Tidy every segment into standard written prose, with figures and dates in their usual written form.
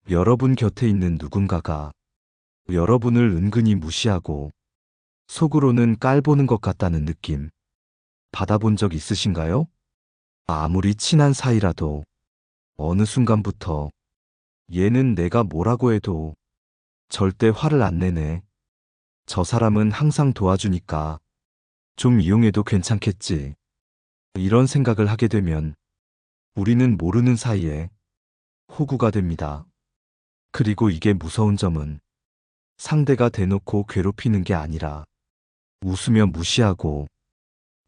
여러분 곁에 있는 누군가가 여러분을 은근히 무시하고 속으로는 깔보는 것 같다는 느낌 받아본 적 있으신가요? 아무리 친한 사이라도 어느 순간부터 얘는 내가 뭐라고 해도 절대 화를 안 내네. 저 사람은 항상 도와주니까 좀 이용해도 괜찮겠지. 이런 생각을 하게 되면 우리는 모르는 사이에 호구가 됩니다. 그리고 이게 무서운 점은 상대가 대놓고 괴롭히는 게 아니라 웃으며 무시하고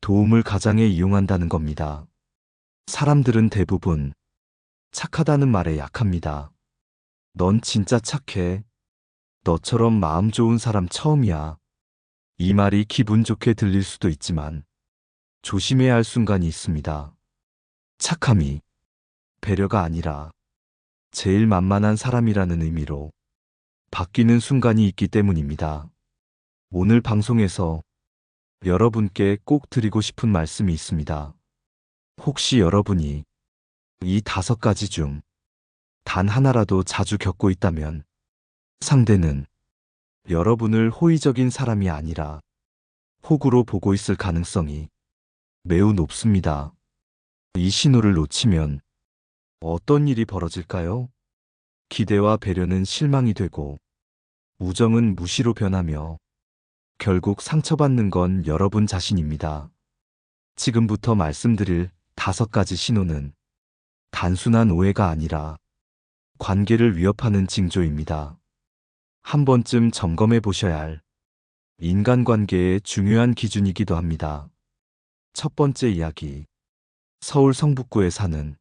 도움을 가장해 이용한다는 겁니다. 사람들은 대부분 착하다는 말에 약합니다. 넌 진짜 착해. 너처럼 마음 좋은 사람 처음이야. 이 말이 기분 좋게 들릴 수도 있지만 조심해야 할 순간이 있습니다. 착함이 배려가 아니라 제일 만만한 사람이라는 의미로 바뀌는 순간이 있기 때문입니다. 오늘 방송에서 여러분께 꼭 드리고 싶은 말씀이 있습니다. 혹시 여러분이 이 5가지 중 단 하나라도 자주 겪고 있다면 상대는 여러분을 호의적인 사람이 아니라 호구로 보고 있을 가능성이 매우 높습니다. 이 신호를 놓치면 어떤 일이 벌어질까요? 기대와 배려는 실망이 되고 우정은 무시로 변하며 결국 상처받는 건 여러분 자신입니다. 지금부터 말씀드릴 5가지 신호는 단순한 오해가 아니라 관계를 위협하는 징조입니다. 한 번쯤 점검해 보셔야 할 인간관계의 중요한 기준이기도 합니다. 첫 번째 이야기. 서울 성북구에 사는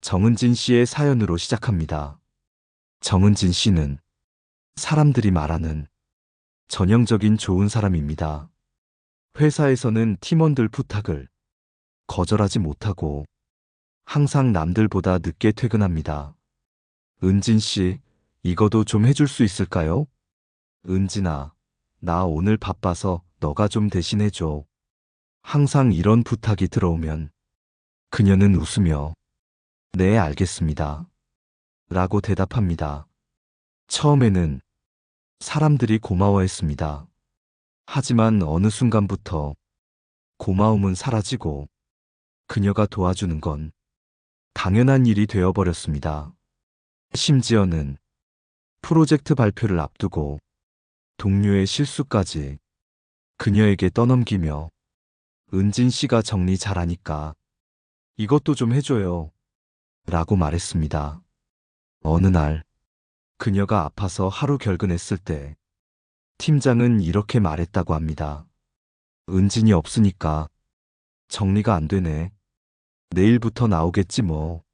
정은진 씨의 사연으로 시작합니다. 정은진 씨는 사람들이 말하는 전형적인 좋은 사람입니다. 회사에서는 팀원들 부탁을 거절하지 못하고 항상 남들보다 늦게 퇴근합니다. 은진 씨, 이거도 좀 해줄 수 있을까요? 은진아, 나 오늘 바빠서 너가 좀 대신해줘. 항상 이런 부탁이 들어오면 그녀는 웃으며 네, 알겠습니다. 라고 대답합니다. 처음에는 사람들이 고마워했습니다. 하지만 어느 순간부터 고마움은 사라지고 그녀가 도와주는 건 당연한 일이 되어버렸습니다. 심지어는 프로젝트 발표를 앞두고 동료의 실수까지 그녀에게 떠넘기며 은진 씨가 정리 잘하니까 이것도 좀 해줘요. 라고 말했습니다. 어느 날 그녀가 아파서 하루 결근했을 때 팀장은 이렇게 말했다고 합니다. 은진이 없으니까 정리가 안 되네. 내일부터 나오겠지 뭐.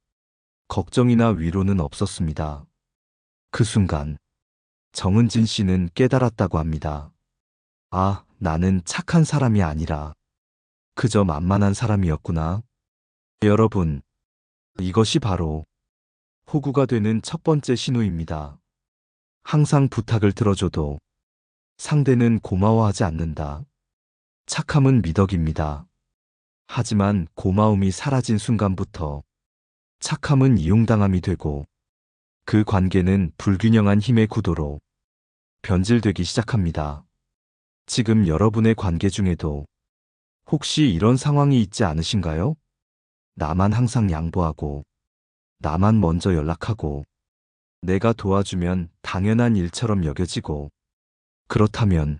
걱정이나 위로는 없었습니다. 그 순간 정은진 씨는 깨달았다고 합니다. 아, 나는 착한 사람이 아니라 그저 만만한 사람이었구나. 여러분, 이것이 바로 호구가 되는 첫 번째 신호입니다. 항상 부탁을 들어줘도 상대는 고마워하지 않는다. 착함은 미덕입니다. 하지만 고마움이 사라진 순간부터 착함은 이용당함이 되고 그 관계는 불균형한 힘의 구도로 변질되기 시작합니다. 지금 여러분의 관계 중에도 혹시 이런 상황이 있지 않으신가요? 나만 항상 양보하고, 나만 먼저 연락하고, 내가 도와주면 당연한 일처럼 여겨지고, 그렇다면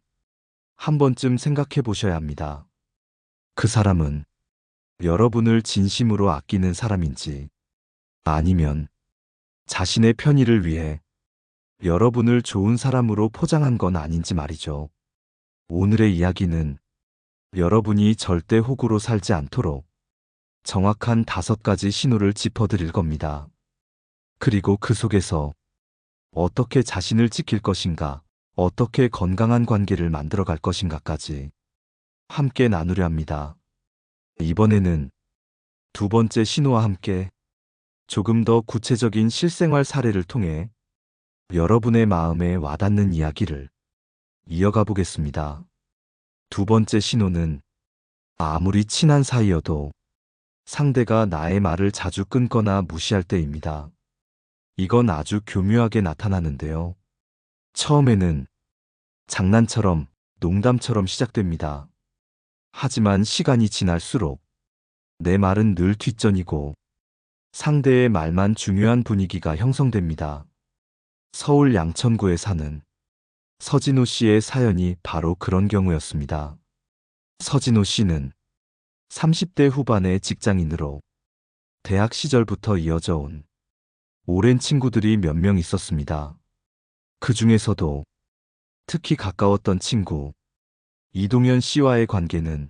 한 번쯤 생각해 보셔야 합니다. 그 사람은 여러분을 진심으로 아끼는 사람인지, 아니면 자신의 편의를 위해 여러분을 좋은 사람으로 포장한 건 아닌지 말이죠. 오늘의 이야기는 여러분이 절대 호구로 살지 않도록 정확한 5가지 신호를 짚어드릴 겁니다. 그리고 그 속에서 어떻게 자신을 지킬 것인가, 어떻게 건강한 관계를 만들어갈 것인가까지 함께 나누려 합니다. 이번에는 2번째 신호와 함께 조금 더 구체적인 실생활 사례를 통해 여러분의 마음에 와닿는 이야기를 이어가 보겠습니다. 2번째 신호는 아무리 친한 사이여도 상대가 나의 말을 자주 끊거나 무시할 때입니다. 이건 아주 교묘하게 나타나는데요. 처음에는 장난처럼, 농담처럼 시작됩니다. 하지만 시간이 지날수록 내 말은 늘 뒷전이고 상대의 말만 중요한 분위기가 형성됩니다. 서울 양천구에 사는 서진호 씨의 사연이 바로 그런 경우였습니다. 서진호 씨는 30대 후반의 직장인으로 대학 시절부터 이어져 온 오랜 친구들이 몇 명 있었습니다. 그 중에서도 특히 가까웠던 친구 이동현 씨와의 관계는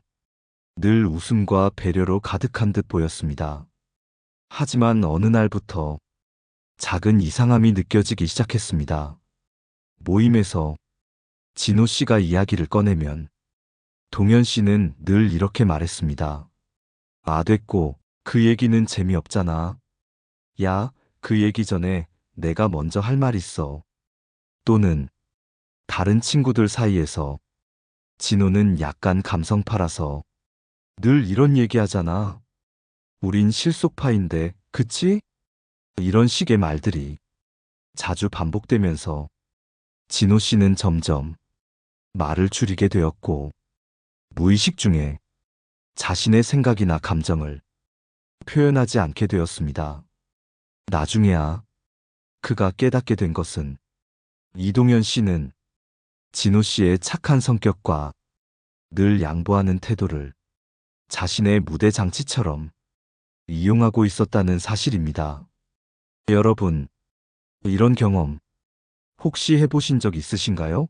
늘 웃음과 배려로 가득한 듯 보였습니다. 하지만 어느 날부터 작은 이상함이 느껴지기 시작했습니다. 모임에서 진호 씨가 이야기를 꺼내면 동현 씨는 늘 이렇게 말했습니다. 아, 됐고, 그 얘기는 재미없잖아. 야, 그 얘기 전에 내가 먼저 할 말 있어. 또는 다른 친구들 사이에서 진호는 약간 감성파라서 늘 이런 얘기 하잖아. 우린 실속파인데, 그치? 이런 식의 말들이 자주 반복되면서 진호 씨는 점점 말을 줄이게 되었고, 무의식 중에 자신의 생각이나 감정을 표현하지 않게 되었습니다. 나중에야 그가 깨닫게 된 것은 이동현 씨는 진호 씨의 착한 성격과 늘 양보하는 태도를 자신의 무대 장치처럼 이용하고 있었다는 사실입니다. 여러분, 이런 경험 혹시 해보신 적 있으신가요?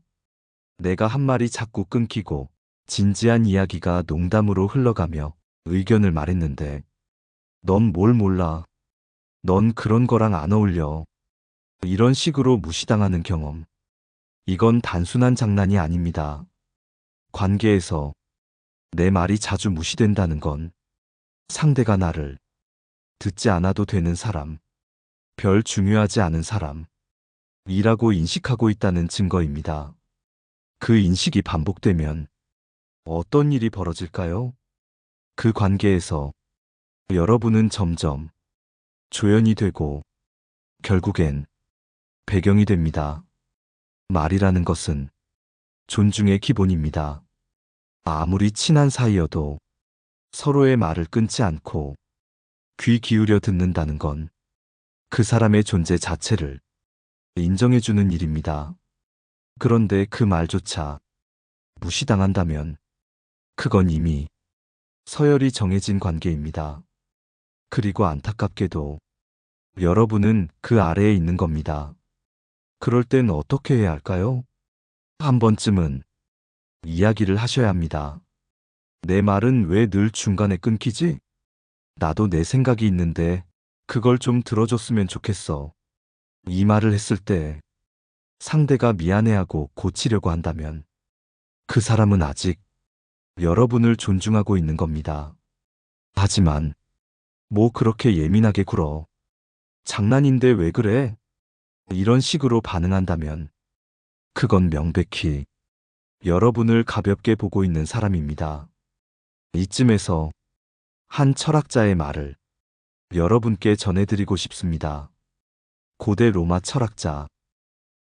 내가 한 말이 자꾸 끊기고 진지한 이야기가 농담으로 흘러가며 의견을 말했는데 넌 뭘 몰라. 넌 그런 거랑 안 어울려. 이런 식으로 무시당하는 경험. 이건 단순한 장난이 아닙니다. 관계에서 내 말이 자주 무시된다는 건 상대가 나를 듣지 않아도 되는 사람, 별 중요하지 않은 사람, 이라고 인식하고 있다는 증거입니다. 그 인식이 반복되면 어떤 일이 벌어질까요? 그 관계에서 여러분은 점점 조연이 되고 결국엔 배경이 됩니다. 말이라는 것은 존중의 기본입니다. 아무리 친한 사이여도 서로의 말을 끊지 않고 귀 기울여 듣는다는 건 그 사람의 존재 자체를 인정해주는 일입니다. 그런데 그 말조차 무시당한다면 그건 이미 서열이 정해진 관계입니다. 그리고 안타깝게도 여러분은 그 아래에 있는 겁니다. 그럴 땐 어떻게 해야 할까요? 한 번쯤은 이야기를 하셔야 합니다. 내 말은 왜 늘 중간에 끊기지? 나도 내 생각이 있는데 그걸 좀 들어줬으면 좋겠어. 이 말을 했을 때 상대가 미안해하고 고치려고 한다면 그 사람은 아직 여러분을 존중하고 있는 겁니다. 하지만 뭐 그렇게 예민하게 굴어. 장난인데 왜 그래? 이런 식으로 반응한다면 그건 명백히 여러분을 가볍게 보고 있는 사람입니다. 이쯤에서 한 철학자의 말을 여러분께 전해드리고 싶습니다. 고대 로마 철학자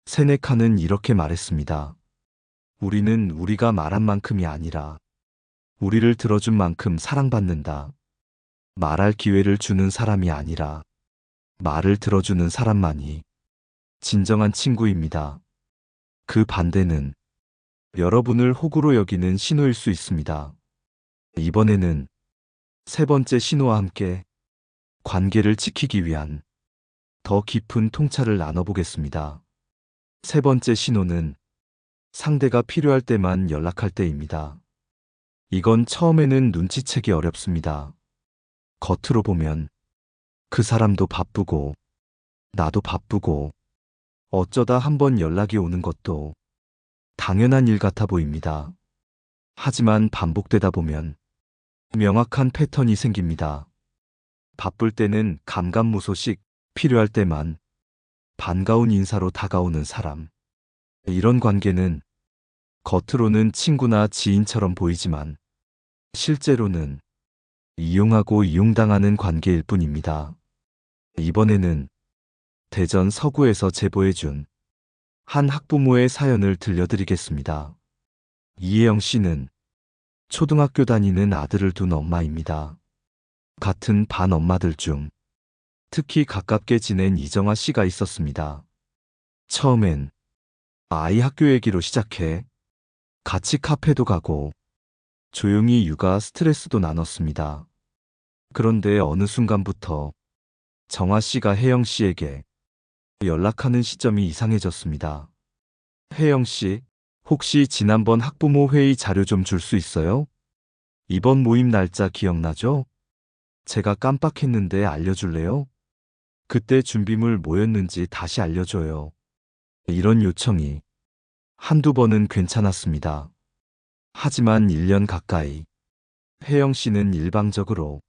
세네카는 이렇게 말했습니다. 우리는 우리가 말한 만큼이 아니라 우리를 들어준 만큼 사랑받는다. 말할 기회를 주는 사람이 아니라 말을 들어주는 사람만이 진정한 친구입니다. 그 반대는 여러분을 호구로 여기는 신호일 수 있습니다. 이번에는 세 번째 신호와 함께 관계를 지키기 위한 더 깊은 통찰을 나눠보겠습니다. 세 번째 신호는 상대가 필요할 때만 연락할 때입니다. 이건 처음에는 눈치채기 어렵습니다. 겉으로 보면 그 사람도 바쁘고 나도 바쁘고 어쩌다 한번 연락이 오는 것도 당연한 일 같아 보입니다. 하지만 반복되다 보면 명확한 패턴이 생깁니다. 바쁠 때는 감감무소식, 필요할 때만 반가운 인사로 다가오는 사람. 이런 관계는 겉으로는 친구나 지인처럼 보이지만 실제로는 이용하고 이용당하는 관계일 뿐입니다. 이번에는 대전 서구에서 제보해준 한 학부모의 사연을 들려드리겠습니다. 이혜영 씨는 초등학교 다니는 아들을 둔 엄마입니다. 같은 반 엄마들 중 특히 가깝게 지낸 이정아 씨가 있었습니다. 처음엔 아이 학교 얘기로 시작해 같이 카페도 가고 조용히 육아 스트레스도 나눴습니다. 그런데 어느 순간부터 정아 씨가 혜영 씨에게 연락하는 시점이 이상해졌습니다. 혜영 씨, 혹시 지난번 학부모 회의 자료 좀 줄 수 있어요? 이번 모임 날짜 기억나죠? 제가 깜빡했는데 알려줄래요? 그때 준비물 뭐였는지 다시 알려줘요. 이런 요청이 한두 번은 괜찮았습니다. 하지만 1년 가까이 혜영 씨는 일방적으로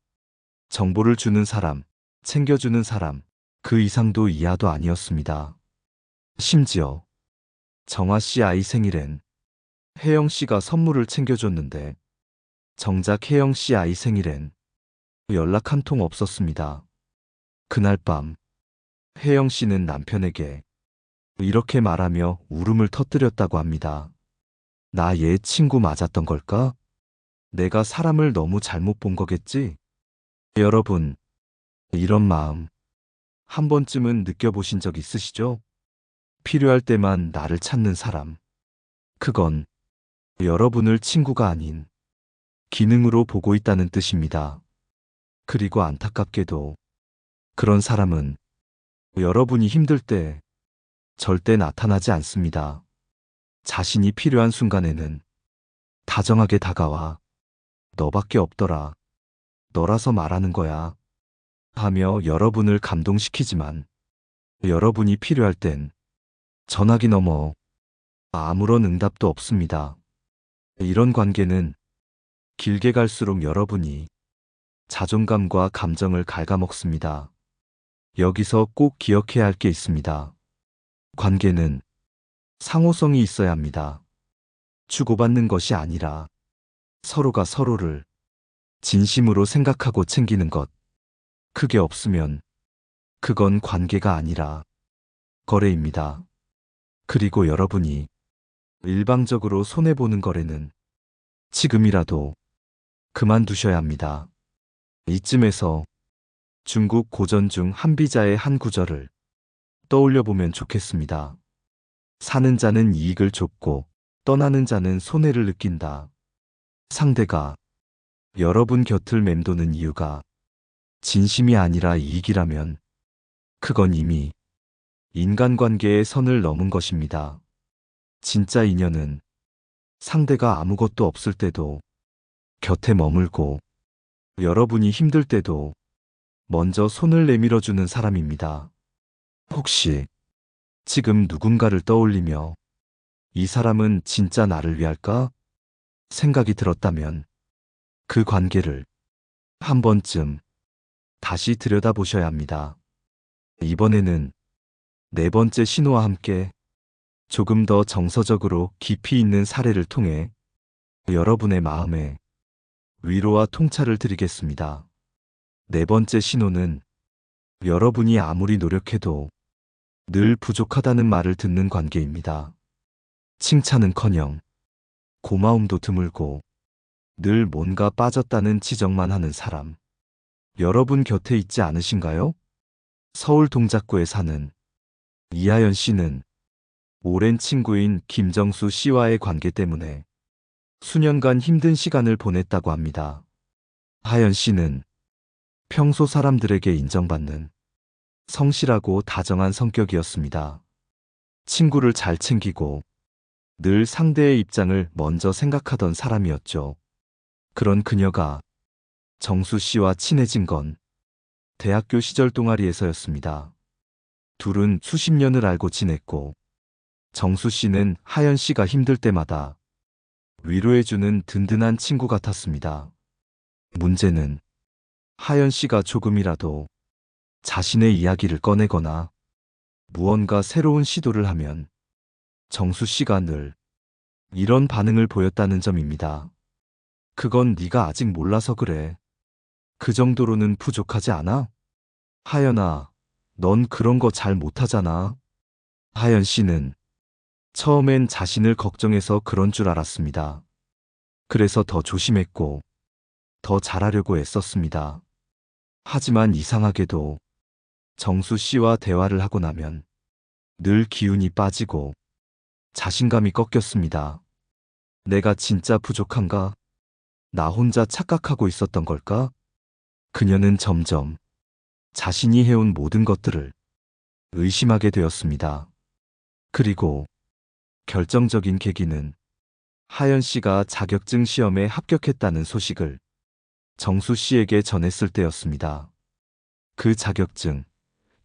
정보를 주는 사람, 챙겨주는 사람, 그 이상도 이하도 아니었습니다. 심지어 정아 씨 아이 생일엔 혜영 씨가 선물을 챙겨줬는데 정작 혜영 씨 아이 생일엔 연락 한 통 없었습니다. 그날 밤 혜영 씨는 남편에게 이렇게 말하며 울음을 터뜨렸다고 합니다. 나 얘 친구 맞았던 걸까? 내가 사람을 너무 잘못 본 거겠지? 여러분, 이런 마음 한 번쯤은 느껴보신 적 있으시죠? 필요할 때만 나를 찾는 사람. 그건 여러분을 친구가 아닌 기능으로 보고 있다는 뜻입니다. 그리고 안타깝게도 그런 사람은 여러분이 힘들 때 절대 나타나지 않습니다. 자신이 필요한 순간에는 다정하게 다가와 너밖에 없더라. 너라서 말하는 거야. 하며 여러분을 감동시키지만 여러분이 필요할 땐 전화기 넘어 아무런 응답도 없습니다. 이런 관계는 길게 갈수록 여러분이 자존감과 감정을 갉아먹습니다. 여기서 꼭 기억해야 할 게 있습니다. 관계는 상호성이 있어야 합니다. 주고받는 것이 아니라 서로가 서로를 진심으로 생각하고 챙기는 것. 그게 없으면 그건 관계가 아니라 거래입니다. 그리고 여러분이 일방적으로 손해보는 거래는 지금이라도 그만두셔야 합니다. 이쯤에서 중국 고전 중 한비자의 한 구절을 떠올려 보면 좋겠습니다. 사는 자는 이익을 줬고 떠나는 자는 손해를 느낀다. 상대가 여러분 곁을 맴도는 이유가 진심이 아니라 이익이라면 그건 이미 인간관계의 선을 넘은 것입니다. 진짜 인연은 상대가 아무것도 없을 때도 곁에 머물고 여러분이 힘들 때도 먼저 손을 내밀어주는 사람입니다. 혹시 지금 누군가를 떠올리며 이 사람은 진짜 나를 위할까? 생각이 들었다면 그 관계를 한 번쯤 다시 들여다보셔야 합니다. 이번에는 네 번째 신호와 함께 조금 더 정서적으로 깊이 있는 사례를 통해 여러분의 마음에 위로와 통찰을 드리겠습니다. 네 번째 신호는 여러분이 아무리 노력해도 늘 부족하다는 말을 듣는 관계입니다. 칭찬은커녕 고마움도 드물고 늘 뭔가 빠졌다는 지적만 하는 사람. 여러분 곁에 있지 않으신가요? 서울 동작구에 사는 이하연 씨는 오랜 친구인 김정수 씨와의 관계 때문에 수년간 힘든 시간을 보냈다고 합니다. 하연 씨는 평소 사람들에게 인정받는 성실하고 다정한 성격이었습니다. 친구를 잘 챙기고 늘 상대의 입장을 먼저 생각하던 사람이었죠. 그런 그녀가 정수 씨와 친해진 건 대학교 시절 동아리에서였습니다. 둘은 수십 년을 알고 지냈고 정수 씨는 하연 씨가 힘들 때마다 위로해주는 든든한 친구 같았습니다. 문제는 하연 씨가 조금이라도 자신의 이야기를 꺼내거나 무언가 새로운 시도를 하면 정수 씨가 늘 이런 반응을 보였다는 점입니다. 그건 네가 아직 몰라서 그래. 그 정도로는 부족하지 않아? 하연아, 넌 그런 거 잘 못하잖아. 하연 씨는 처음엔 자신을 걱정해서 그런 줄 알았습니다. 그래서 더 조심했고 더 잘하려고 애썼습니다. 하지만 이상하게도 정수 씨와 대화를 하고 나면 늘 기운이 빠지고 자신감이 꺾였습니다. 내가 진짜 부족한가? 나 혼자 착각하고 있었던 걸까? 그녀는 점점 자신이 해온 모든 것들을 의심하게 되었습니다. 그리고 결정적인 계기는 하연 씨가 자격증 시험에 합격했다는 소식을 정수 씨에게 전했을 때였습니다. 그 자격증,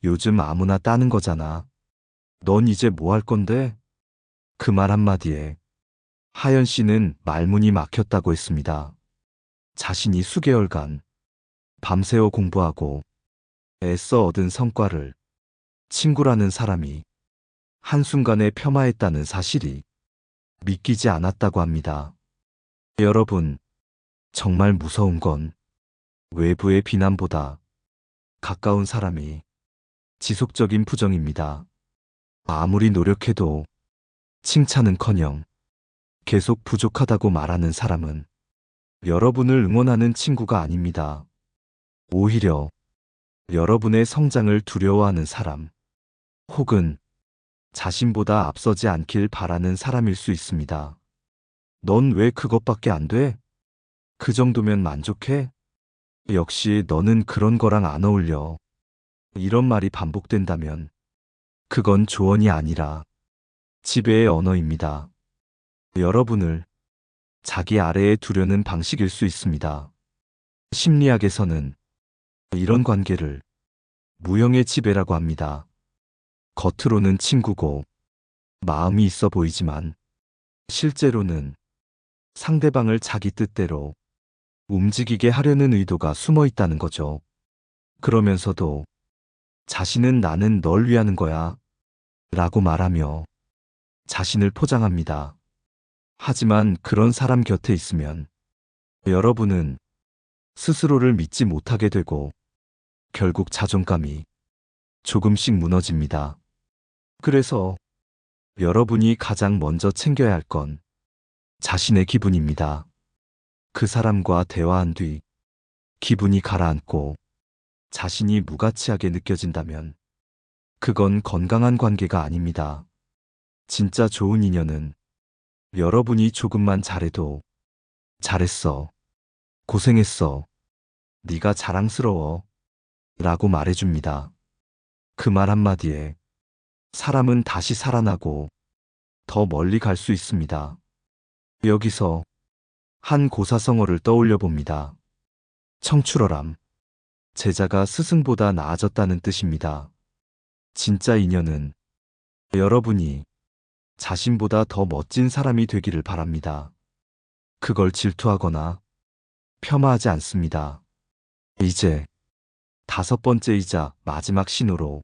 요즘 아무나 따는 거잖아. 넌 이제 뭐 할 건데? 그 말 한마디에 하연 씨는 말문이 막혔다고 했습니다. 자신이 수개월간 밤새워 공부하고 애써 얻은 성과를 친구라는 사람이 한순간에 폄하했다는 사실이 믿기지 않았다고 합니다. 여러분, 정말 무서운 건 외부의 비난보다 가까운 사람이 지속적인 부정입니다. 아무리 노력해도 칭찬은커녕 계속 부족하다고 말하는 사람은 여러분을 응원하는 친구가 아닙니다. 오히려 여러분의 성장을 두려워하는 사람, 혹은 자신보다 앞서지 않길 바라는 사람일 수 있습니다. 넌 왜 그것밖에 안 돼? 그 정도면 만족해? 역시 너는 그런 거랑 안 어울려. 이런 말이 반복된다면 그건 조언이 아니라 지배의 언어입니다. 여러분을 자기 아래에 두려는 방식일 수 있습니다. 심리학에서는 이런 관계를 무형의 지배라고 합니다. 겉으로는 친구고 마음이 있어 보이지만 실제로는 상대방을 자기 뜻대로 움직이게 하려는 의도가 숨어 있다는 거죠. 그러면서도 자신은 나는 널 위하는 거야 라고 말하며 자신을 포장합니다. 하지만 그런 사람 곁에 있으면 여러분은 스스로를 믿지 못하게 되고 결국 자존감이 조금씩 무너집니다. 그래서 여러분이 가장 먼저 챙겨야 할 건 자신의 기분입니다. 그 사람과 대화한 뒤 기분이 가라앉고 자신이 무가치하게 느껴진다면 그건 건강한 관계가 아닙니다. 진짜 좋은 인연은 여러분이 조금만 잘해도 잘했어, 고생했어, 네가 자랑스러워 라고 말해줍니다. 그 말 한마디에 사람은 다시 살아나고 더 멀리 갈 수 있습니다. 여기서 한 고사성어를 떠올려 봅니다. 청출어람, 제자가 스승보다 나아졌다는 뜻입니다. 진짜 인연은 여러분이 자신보다 더 멋진 사람이 되기를 바랍니다. 그걸 질투하거나 폄하하지 않습니다. 이제 5번째이자 마지막 신호로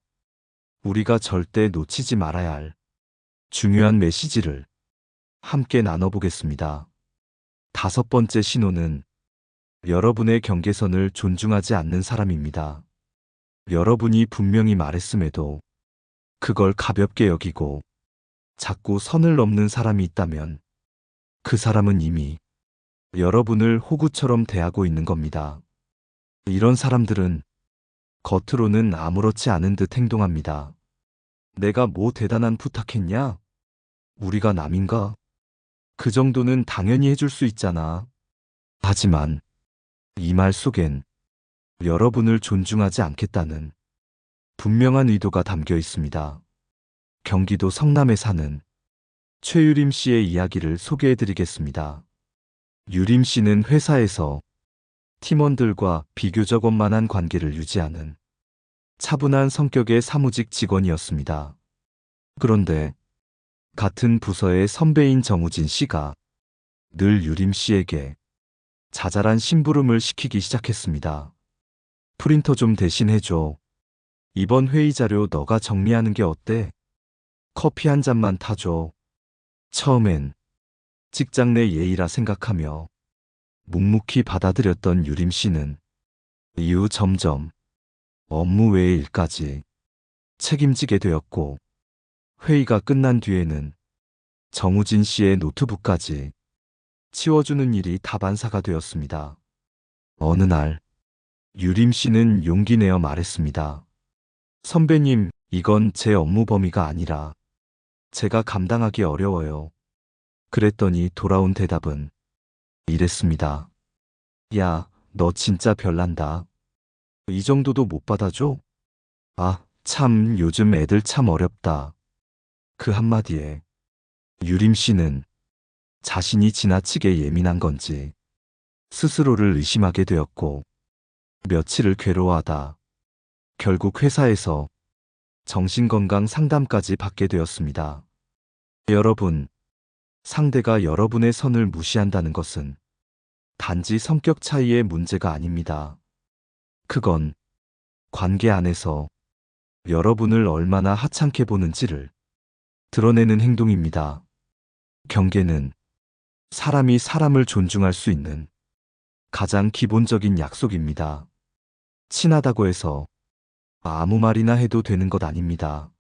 우리가 절대 놓치지 말아야 할 중요한 메시지를 함께 나눠보겠습니다. 5번째 신호는 여러분의 경계선을 존중하지 않는 사람입니다. 여러분이 분명히 말했음에도 그걸 가볍게 여기고 자꾸 선을 넘는 사람이 있다면 그 사람은 이미 여러분을 호구처럼 대하고 있는 겁니다. 이런 사람들은 겉으로는 아무렇지 않은 듯 행동합니다. 내가 뭐 대단한 부탁했냐? 우리가 남인가? 그 정도는 당연히 해줄 수 있잖아. 하지만 이 말 속엔 여러분을 존중하지 않겠다는 분명한 의도가 담겨 있습니다. 경기도 성남에 사는 최유림 씨의 이야기를 소개해 드리겠습니다. 유림 씨는 회사에서 팀원들과 비교적 원만한 관계를 유지하는 차분한 성격의 사무직 직원이었습니다. 그런데 같은 부서의 선배인 정우진 씨가 늘 유림 씨에게 자잘한 심부름을 시키기 시작했습니다. 프린터 좀 대신 해줘. 이번 회의 자료 너가 정리하는 게 어때? 커피 한 잔만 타줘. 처음엔 직장 내 예의라 생각하며 묵묵히 받아들였던 유림 씨는 이후 점점 업무 외의 일까지 책임지게 되었고, 회의가 끝난 뒤에는 정우진 씨의 노트북까지 치워주는 일이 다반사가 되었습니다. 어느 날, 유림 씨는 용기 내어 말했습니다. 선배님, 이건 제 업무 범위가 아니라 제가 감당하기 어려워요. 그랬더니 돌아온 대답은 이랬습니다. 야, 너 진짜 별난다. 이 정도도 못 받아줘? 아, 참, 요즘 애들 참 어렵다. 그 한마디에 유림 씨는 자신이 지나치게 예민한 건지 스스로를 의심하게 되었고, 며칠을 괴로워하다 결국 회사에서 정신건강 상담까지 받게 되었습니다. 여러분, 상대가 여러분의 선을 무시한다는 것은 단지 성격 차이의 문제가 아닙니다. 그건 관계 안에서 여러분을 얼마나 하찮게 보는지를 드러내는 행동입니다. 경계는 사람이 사람을 존중할 수 있는 가장 기본적인 약속입니다. 친하다고 해서 아무 말이나 해도 되는 것 아닙니다.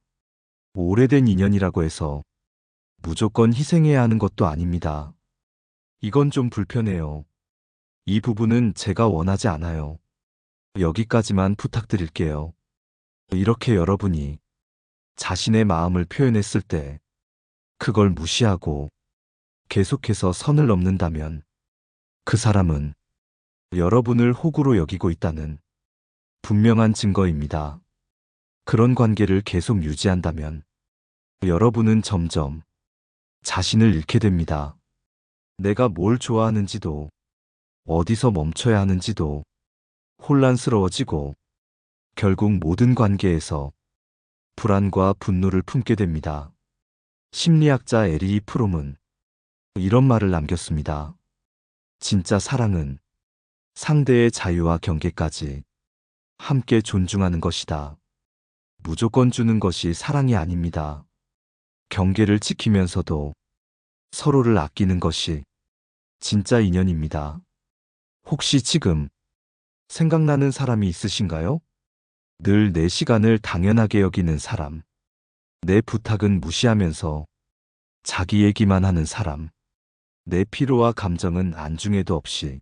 오래된 인연이라고 해서 무조건 희생해야 하는 것도 아닙니다. 이건 좀 불편해요. 이 부분은 제가 원하지 않아요. 여기까지만 부탁드릴게요. 이렇게 여러분이 자신의 마음을 표현했을 때 그걸 무시하고 계속해서 선을 넘는다면 그 사람은 여러분을 호구로 여기고 있다는 분명한 증거입니다. 그런 관계를 계속 유지한다면 여러분은 점점 자신을 잃게 됩니다. 내가 뭘 좋아하는지도 어디서 멈춰야 하는지도 혼란스러워지고 결국 모든 관계에서 불안과 분노를 품게 됩니다. 심리학자 에리히 프롬은 이런 말을 남겼습니다. 진짜 사랑은 상대의 자유와 경계까지 함께 존중하는 것이다. 무조건 주는 것이 사랑이 아닙니다. 경계를 지키면서도 서로를 아끼는 것이 진짜 인연입니다. 혹시 지금 생각나는 사람이 있으신가요? 늘 내 시간을 당연하게 여기는 사람, 내 부탁은 무시하면서 자기 얘기만 하는 사람, 내 피로와 감정은 안중에도 없이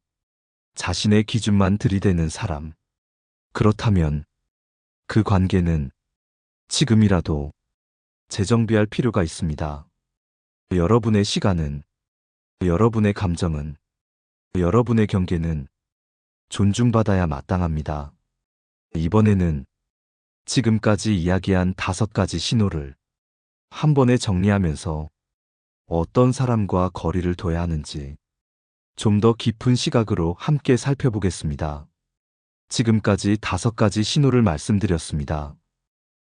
자신의 기준만 들이대는 사람. 그렇다면 그 관계는 지금이라도 재정비할 필요가 있습니다. 여러분의 시간은, 여러분의 감정은, 여러분의 경계는 존중받아야 마땅합니다. 이번에는 지금까지 이야기한 5가지 신호를 한 번에 정리하면서 어떤 사람과 거리를 둬야 하는지 좀 더 깊은 시각으로 함께 살펴보겠습니다. 지금까지 5가지 신호를 말씀드렸습니다.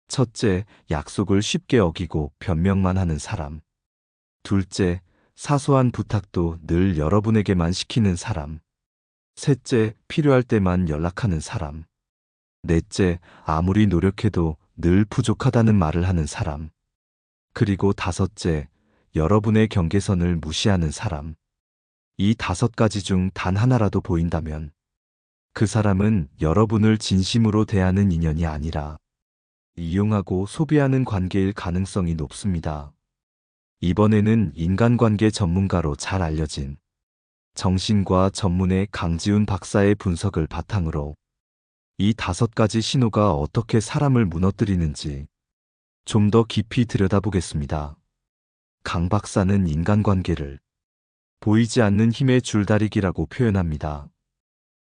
첫째, 약속을 쉽게 어기고 변명만 하는 사람. 둘째, 사소한 부탁도 늘 여러분에게만 시키는 사람. 셋째, 필요할 때만 연락하는 사람. 넷째, 아무리 노력해도 늘 부족하다는 말을 하는 사람. 그리고 5째, 여러분의 경계선을 무시하는 사람. 이 5가지 중 단 하나라도 보인다면 그 사람은 여러분을 진심으로 대하는 인연이 아니라 이용하고 소비하는 관계일 가능성이 높습니다. 이번에는 인간관계 전문가로 잘 알려진 정신과 전문의 강지훈 박사의 분석을 바탕으로 이 5가지 신호가 어떻게 사람을 무너뜨리는지 좀 더 깊이 들여다보겠습니다. 강 박사는 인간관계를 보이지 않는 힘의 줄다리기라고 표현합니다.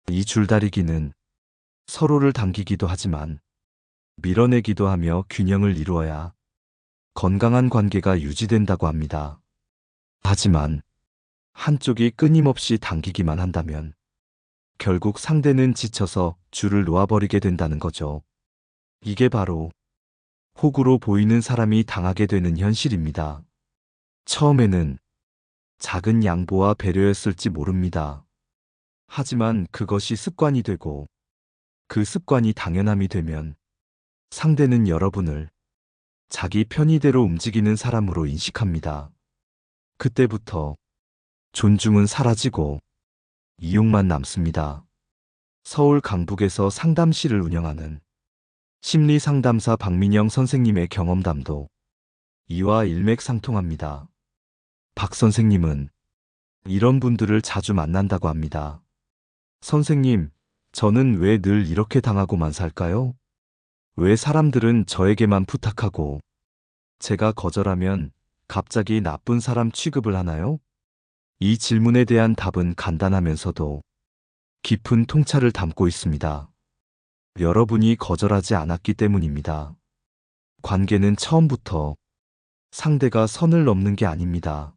이 줄다리기는 서로를 당기기도 하지만 밀어내기도 하며 균형을 이루어야 건강한 관계가 유지된다고 합니다. 하지만 한쪽이 끊임없이 당기기만 한다면 결국 상대는 지쳐서 줄을 놓아버리게 된다는 거죠. 이게 바로 호구로 보이는 사람이 당하게 되는 현실입니다. 처음에는 작은 양보와 배려였을지 모릅니다. 하지만 그것이 습관이 되고 그 습관이 당연함이 되면 상대는 여러분을 자기 편의대로 움직이는 사람으로 인식합니다. 그때부터 존중은 사라지고 이용만 남습니다. 서울 강북에서 상담실을 운영하는 심리상담사 박민영 선생님의 경험담도 이와 일맥상통합니다. 박 선생님은 이런 분들을 자주 만난다고 합니다. 선생님, 저는 왜 늘 이렇게 당하고만 살까요? 왜 사람들은 저에게만 부탁하고 제가 거절하면 갑자기 나쁜 사람 취급을 하나요? 이 질문에 대한 답은 간단하면서도 깊은 통찰을 담고 있습니다. 여러분이 거절하지 않았기 때문입니다. 관계는 처음부터 상대가 선을 넘는 게 아닙니다.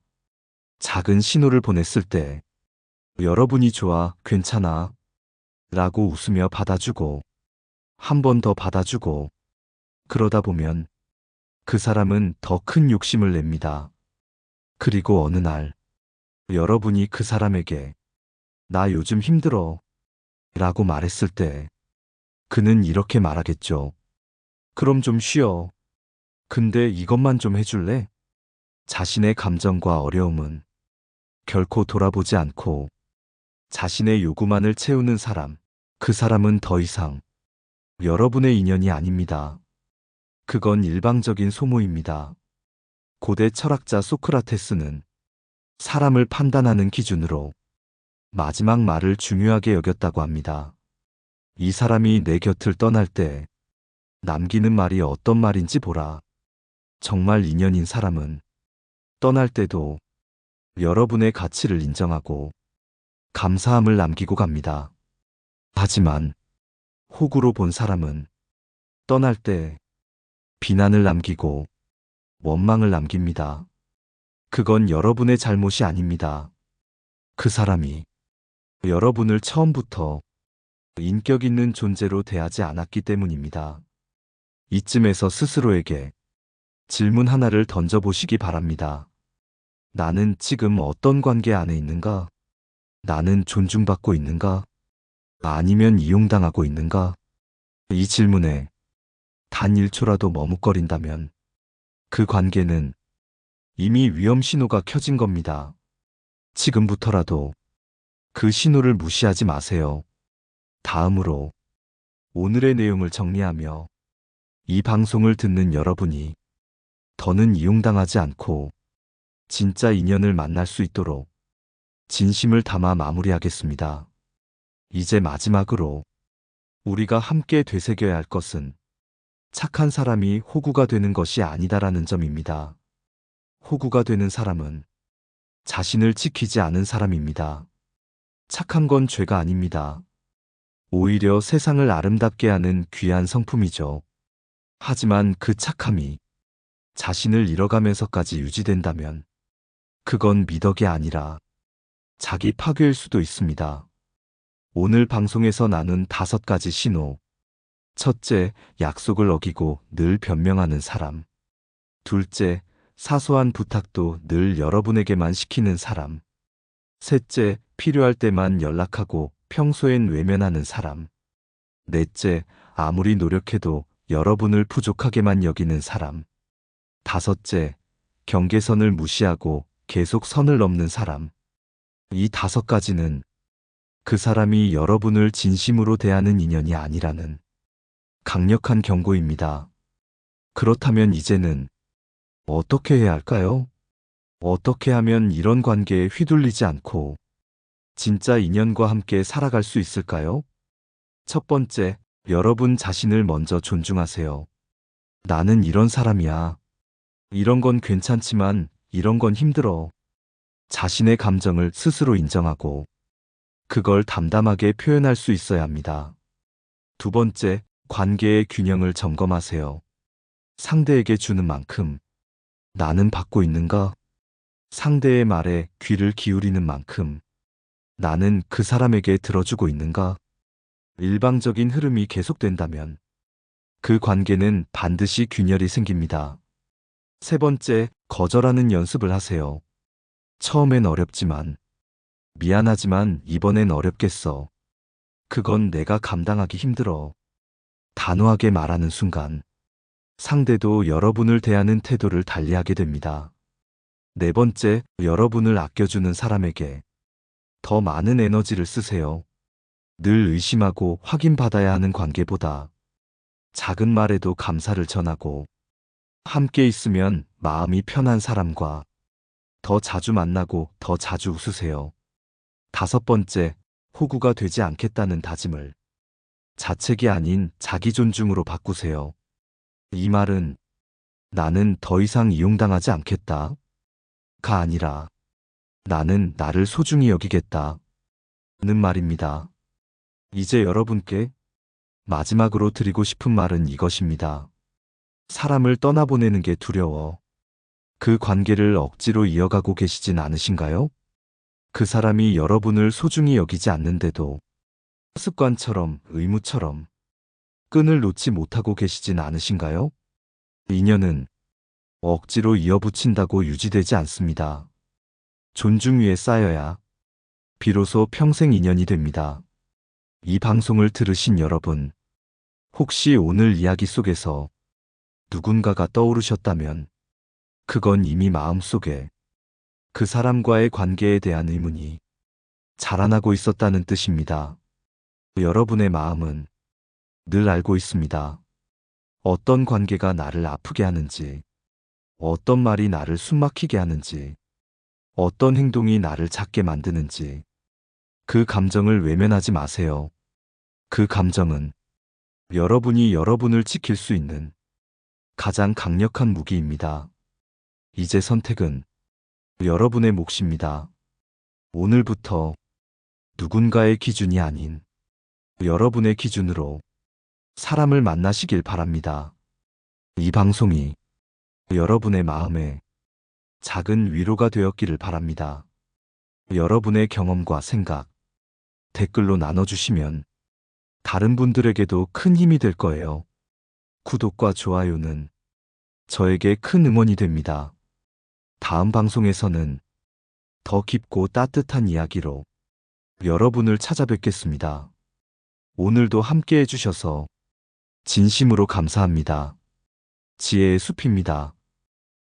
작은 신호를 보냈을 때 여러분이 좋아, 괜찮아 라고 웃으며 받아주고 한 번 더 받아주고 그러다 보면 그 사람은 더 큰 욕심을 냅니다. 그리고 어느 날 여러분이 그 사람에게 나 요즘 힘들어 라고 말했을 때 그는 이렇게 말하겠죠. 그럼 좀 쉬어. 근데 이것만 좀 해줄래? 자신의 감정과 어려움은 결코 돌아보지 않고 자신의 요구만을 채우는 사람, 그 사람은 더 이상 여러분의 인연이 아닙니다. 그건 일방적인 소모입니다. 고대 철학자 소크라테스는 사람을 판단하는 기준으로 마지막 말을 중요하게 여겼다고 합니다. 이 사람이 내 곁을 떠날 때 남기는 말이 어떤 말인지 보라. 정말 인연인 사람은 떠날 때도 여러분의 가치를 인정하고 감사함을 남기고 갑니다. 하지만 호구로 본 사람은 떠날 때 비난을 남기고 원망을 남깁니다. 그건 여러분의 잘못이 아닙니다. 그 사람이 여러분을 처음부터 인격 있는 존재로 대하지 않았기 때문입니다. 이쯤에서 스스로에게 질문 하나를 던져보시기 바랍니다. 나는 지금 어떤 관계 안에 있는가? 나는 존중받고 있는가? 아니면 이용당하고 있는가? 이 질문에 단 1초라도 머뭇거린다면 그 관계는 이미 위험 신호가 켜진 겁니다. 지금부터라도 그 신호를 무시하지 마세요. 다음으로 오늘의 내용을 정리하며 이 방송을 듣는 여러분이 더는 이용당하지 않고 진짜 인연을 만날 수 있도록 진심을 담아 마무리하겠습니다. 이제 마지막으로 우리가 함께 되새겨야 할 것은 착한 사람이 호구가 되는 것이 아니다라는 점입니다. 호구가 되는 사람은 자신을 지키지 않은 사람입니다. 착한 건 죄가 아닙니다. 오히려 세상을 아름답게 하는 귀한 성품이죠. 하지만 그 착함이 자신을 잃어가면서까지 유지된다면 그건 미덕이 아니라 자기 파괴일 수도 있습니다. 오늘 방송에서 나눈 5가지 신호. 첫째, 약속을 어기고 늘 변명하는 사람. 둘째, 사소한 부탁도 늘 여러분에게만 시키는 사람. 셋째, 필요할 때만 연락하고 평소엔 외면하는 사람. 넷째, 아무리 노력해도 여러분을 부족하게만 여기는 사람. 다섯째, 경계선을 무시하고 계속 선을 넘는 사람. 이 5가지는 그 사람이 여러분을 진심으로 대하는 인연이 아니라는 강력한 경고입니다. 그렇다면 이제는 어떻게 해야 할까요? 어떻게 하면 이런 관계에 휘둘리지 않고 진짜 인연과 함께 살아갈 수 있을까요? 첫 번째, 여러분 자신을 먼저 존중하세요. 나는 이런 사람이야. 이런 건 괜찮지만 이런 건 힘들어. 자신의 감정을 스스로 인정하고 그걸 담담하게 표현할 수 있어야 합니다. 두 번째, 관계의 균형을 점검하세요. 상대에게 주는 만큼 나는 받고 있는가? 상대의 말에 귀를 기울이는 만큼 나는 그 사람에게 들어주고 있는가? 일방적인 흐름이 계속된다면 그 관계는 반드시 균열이 생깁니다. 세 번째, 거절하는 연습을 하세요. 처음엔 어렵지만, 미안하지만 이번엔 어렵겠어. 그건 내가 감당하기 힘들어. 단호하게 말하는 순간, 상대도 여러분을 대하는 태도를 달리하게 됩니다. 네 번째, 여러분을 아껴주는 사람에게 더 많은 에너지를 쓰세요. 늘 의심하고 확인받아야 하는 관계보다 작은 말에도 감사를 전하고 함께 있으면 마음이 편한 사람과 더 자주 만나고 더 자주 웃으세요. 5번째, 호구가 되지 않겠다는 다짐을 자책이 아닌 자기 존중으로 바꾸세요. 이 말은 나는 더 이상 이용당하지 않겠다가 아니라 나는 나를 소중히 여기겠다는 말입니다. 이제 여러분께 마지막으로 드리고 싶은 말은 이것입니다. 사람을 떠나보내는 게 두려워 그 관계를 억지로 이어가고 계시진 않으신가요? 그 사람이 여러분을 소중히 여기지 않는데도 습관처럼, 의무처럼 끈을 놓지 못하고 계시진 않으신가요? 인연은 억지로 이어붙인다고 유지되지 않습니다. 존중 위에 쌓여야 비로소 평생 인연이 됩니다. 이 방송을 들으신 여러분, 혹시 오늘 이야기 속에서 누군가가 떠오르셨다면 그건 이미 마음속에 그 사람과의 관계에 대한 의문이 자라나고 있었다는 뜻입니다. 여러분의 마음은 늘 알고 있습니다. 어떤 관계가 나를 아프게 하는지, 어떤 말이 나를 숨막히게 하는지, 어떤 행동이 나를 작게 만드는지, 그 감정을 외면하지 마세요. 그 감정은 여러분이 여러분을 지킬 수 있는 가장 강력한 무기입니다. 이제 선택은 여러분의 몫입니다. 오늘부터 누군가의 기준이 아닌 여러분의 기준으로 사람을 만나시길 바랍니다. 이 방송이 여러분의 마음에 작은 위로가 되었기를 바랍니다. 여러분의 경험과 생각, 댓글로 나눠주시면 다른 분들에게도 큰 힘이 될 거예요. 구독과 좋아요는 저에게 큰 응원이 됩니다. 다음 방송에서는 더 깊고 따뜻한 이야기로 여러분을 찾아뵙겠습니다. 오늘도 함께 해주셔서 진심으로 감사합니다. 지혜의 숲입니다.